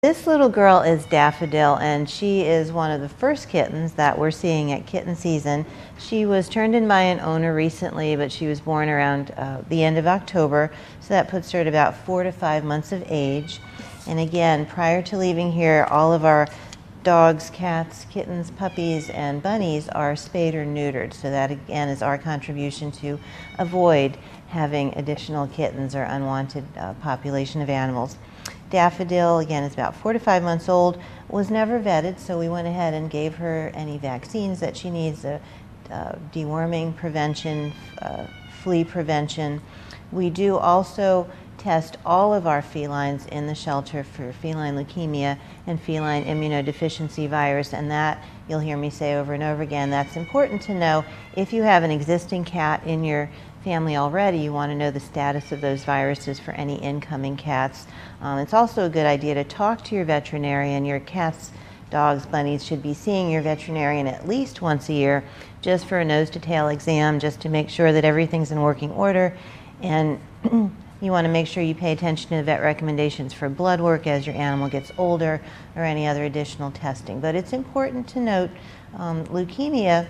This little girl is Daffodil, and she is one of the first kittens that we're seeing at kitten season. She was turned in by an owner recently, but she was born around the end of October, so that puts her at about 4 to 5 months of age. And again, prior to leaving here, all of our dogs, cats, kittens, puppies, and bunnies are spayed or neutered. So that again is our contribution to avoid having additional kittens or unwanted population of animals. Daffodil, again, is about 4 to 5 months old, was never vetted, so we went ahead and gave her any vaccines that she needs, deworming prevention, flea prevention. We do also test all of our felines in the shelter for feline leukemia and feline immunodeficiency virus, and that, you'll hear me say over and over again, that's important to know. If you have an existing cat in your family already, you want to know the status of those viruses for any incoming cats. It's also a good idea to talk to your veterinarian. Your cats, dogs, bunnies should be seeing your veterinarian at least once a year just for a nose to tail exam, just to make sure that everything's in working order. And you want to make sure you pay attention to the vet recommendations for blood work as your animal gets older or any other additional testing. But it's important to note leukemia.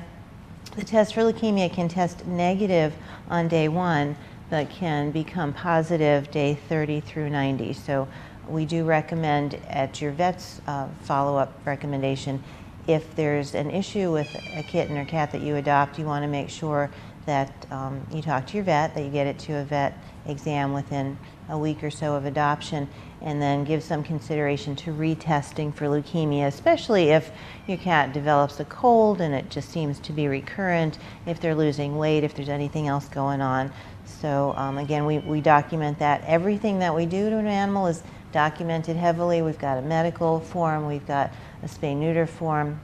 The test for leukemia can test negative on day 1, but can become positive day 30 through 90. So we do recommend at your vet's follow-up recommendation, if there's an issue with a kitten or cat that you adopt, you want to make sure that you talk to your vet, that you get it to a vet exam within a week or so of adoption, and then give some consideration to retesting for leukemia, especially if your cat develops a cold and it just seems to be recurrent, if they're losing weight, if there's anything else going on. So again, we document that. Everything that we do to an animal is documented heavily. We've got a medical form, we've got a spay-neuter form.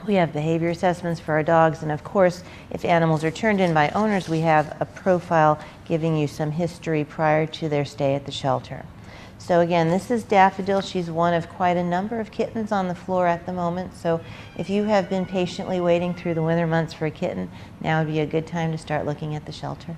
We have behavior assessments for our dogs, and of course, if animals are turned in by owners, we have a profile giving you some history prior to their stay at the shelter. So again, this is Daffodil. She's one of quite a number of kittens on the floor at the moment. So if you have been patiently waiting through the winter months for a kitten, now would be a good time to start looking at the shelter.